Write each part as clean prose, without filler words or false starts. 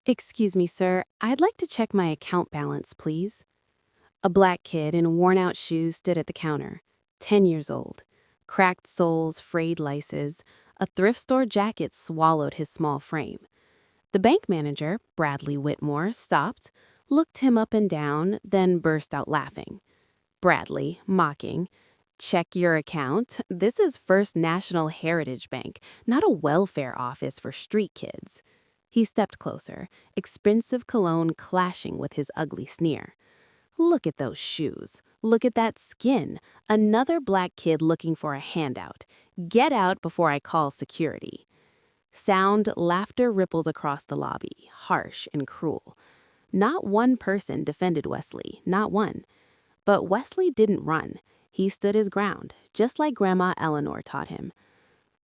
Excuse me, sir. I'd like to check my account balance, please. A black kid in worn-out shoes stood at the counter, 10 years old. Cracked soles, frayed laces. A thrift store jacket swallowed his small frame. The bank manager, Bradley Whitmore, stopped, looked him up and down, then burst out laughing. Bradley, mocking, "Check your account? This is First National Heritage Bank, not a welfare office for street kids." He stepped closer, expensive cologne clashing with his ugly sneer. "Look at those shoes. Look at that skin. Another black kid looking for a handout. Get out before I call security." Sound laughter ripples across the lobby, harsh and cruel. Not one person defended Wesley, not one. But Wesley didn't run. He stood his ground, just like Grandma Eleanor taught him.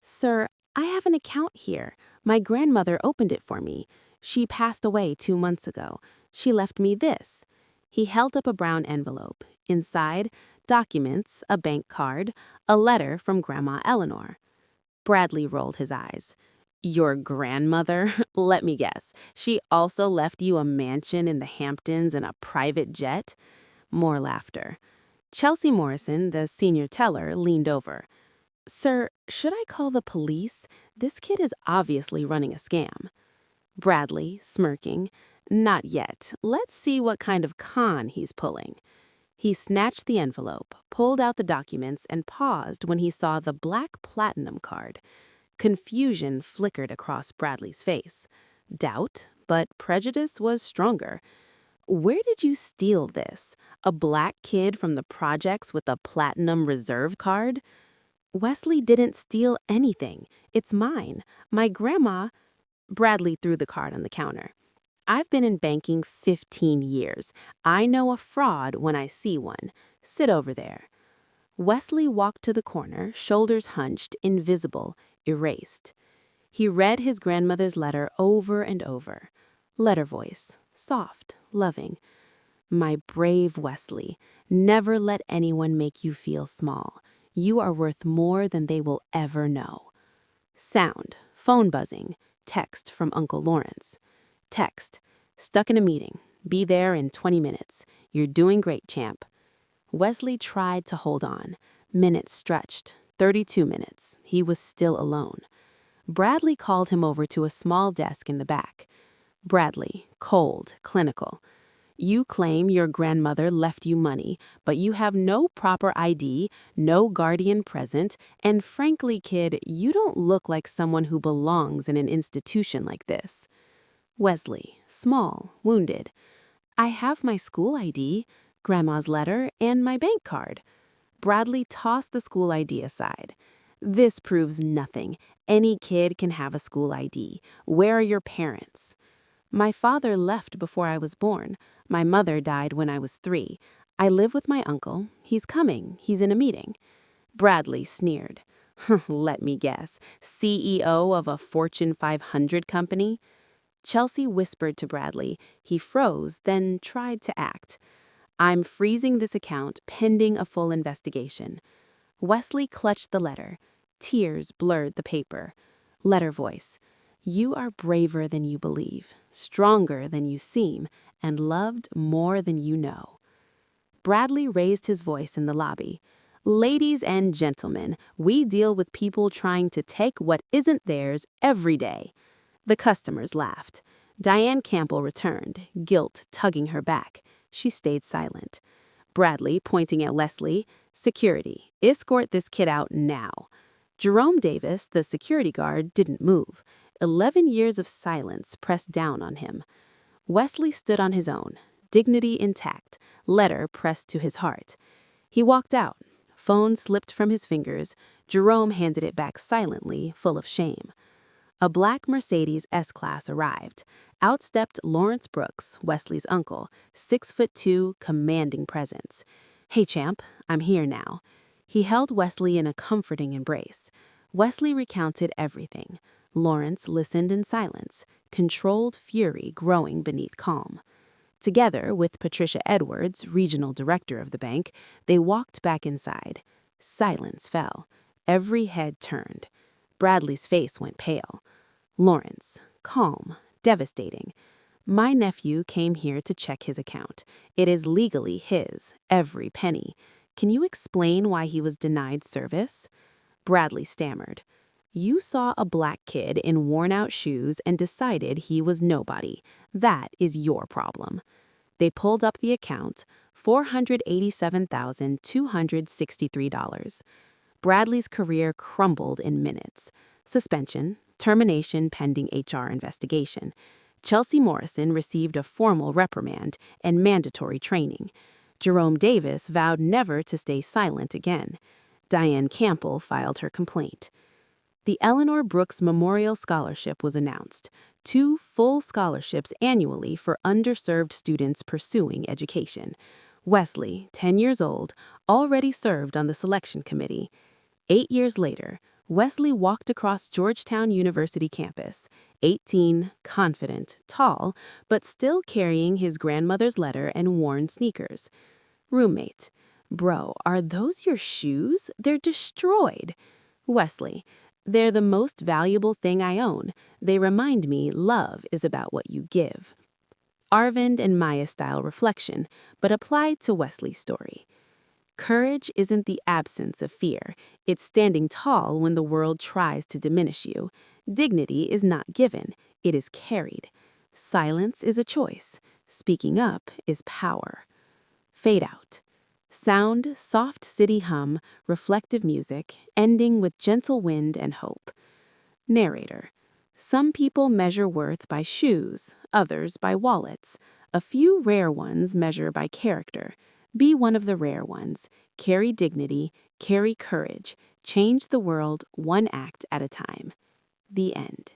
"Sir, I have an account here. My grandmother opened it for me. She passed away 2 months ago. She left me this." He held up a brown envelope. Inside, documents, a bank card, a letter from Grandma Eleanor. Bradley rolled his eyes. "Your grandmother? Let me guess. She also left you a mansion in the Hamptons and a private jet?" More laughter. Chelsea Morrison, the senior teller, leaned over. "Sir, should I call the police? This kid is obviously running a scam." Bradley, smirking, "Not yet. Let's see what kind of con he's pulling." He snatched the envelope, pulled out the documents, and paused when he saw the black platinum card. Confusion flickered across Bradley's face. Doubt, but prejudice was stronger. "Where did you steal this? A black kid from the projects with a platinum reserve card?" "Wesley didn't steal anything. It's mine. My grandma—" Bradley threw the card on the counter. "I've been in banking 15 years. I know a fraud when I see one. Sit over there." Wesley walked to the corner, shoulders hunched, invisible, erased. He read his grandmother's letter over and over. Letter voice, soft, loving. "My brave Wesley, never let anyone make you feel small. You are worth more than they will ever know." Sound, phone buzzing, text from Uncle Lawrence. Text, "Stuck in a meeting. Be there in 20 minutes. You're doing great, champ." Wesley tried to hold on. Minutes stretched. 32 minutes. He was still alone. Bradley called him over to a small desk in the back. Bradley, cold, clinical. "You claim your grandmother left you money, but you have no proper ID, no guardian present, and frankly, kid, you don't look like someone who belongs in an institution like this." Wesley, small, wounded. "I have my school ID, Grandma's letter, and my bank card." Bradley tossed the school ID aside. "This proves nothing. Any kid can have a school ID. Where are your parents?" "My father left before I was born. My mother died when I was 3. I live with my uncle. He's coming. He's in a meeting." Bradley sneered. "Let me guess. CEO of a Fortune 500 company?" Chelsea whispered to Bradley. He froze, then tried to act. "I'm freezing this account pending a full investigation." Wesley clutched the letter. Tears blurred the paper. Letter voice. "You are braver than you believe, stronger than you seem, and loved more than you know." Bradley raised his voice in the lobby. "Ladies and gentlemen, we deal with people trying to take what isn't theirs every day." The customers laughed. Diane Campbell returned, guilt tugging her back. She stayed silent. Bradley, pointing at Wesley, "Security, escort this kid out now." Jerome Davis, the security guard, didn't move. 11 years of silence pressed down on him. Wesley stood on his own, dignity intact, letter pressed to his heart. He walked out. Phone slipped from his fingers. Jerome handed it back silently, full of shame. A black Mercedes S-Class arrived. Out stepped Lawrence Brooks, Wesley's uncle, 6'2", commanding presence. "Hey, champ, I'm here now." He held Wesley in a comforting embrace. Wesley recounted everything. Lawrence listened in silence, controlled fury growing beneath calm. Together with Patricia Edwards, regional director of the bank, they walked back inside. Silence fell. Every head turned. Bradley's face went pale. Lawrence, calm, devastating. My nephew came here to check his account. It is legally his, every penny. Can you explain why he was denied service? Bradley stammered. You saw a black kid in worn-out shoes and decided he was nobody. That is your problem. They pulled up the account, $487,263. Bradley's career crumbled in minutes. Suspension, termination pending HR investigation. Chelsea Morrison received a formal reprimand and mandatory training. Jerome Davis vowed never to stay silent again. Diane Campbell filed her complaint. The Eleanor Brooks Memorial Scholarship was announced, 2 full scholarships annually for underserved students pursuing education. Wesley, 10 years old, already served on the selection committee. 8 years later, Wesley walked across Georgetown University campus, 18, confident, tall, but still carrying his grandmother's letter and worn sneakers. Roommate, bro, are those your shoes? They're destroyed. Wesley, they're the most valuable thing I own. They remind me love is about what you give. Arvind and Maya-style reflection, but applied to Wesley's story. Courage isn't the absence of fear. It's standing tall when the world tries to diminish you. Dignity is not given. It is carried. Silence is a choice. Speaking up is power. Fade out. Sound, soft city hum, reflective music, ending with gentle wind and hope. Narrator. Some people measure worth by shoes, others by wallets. A few rare ones measure by character. Be one of the rare ones. Carry dignity, carry courage. Change the world one act at a time. The end.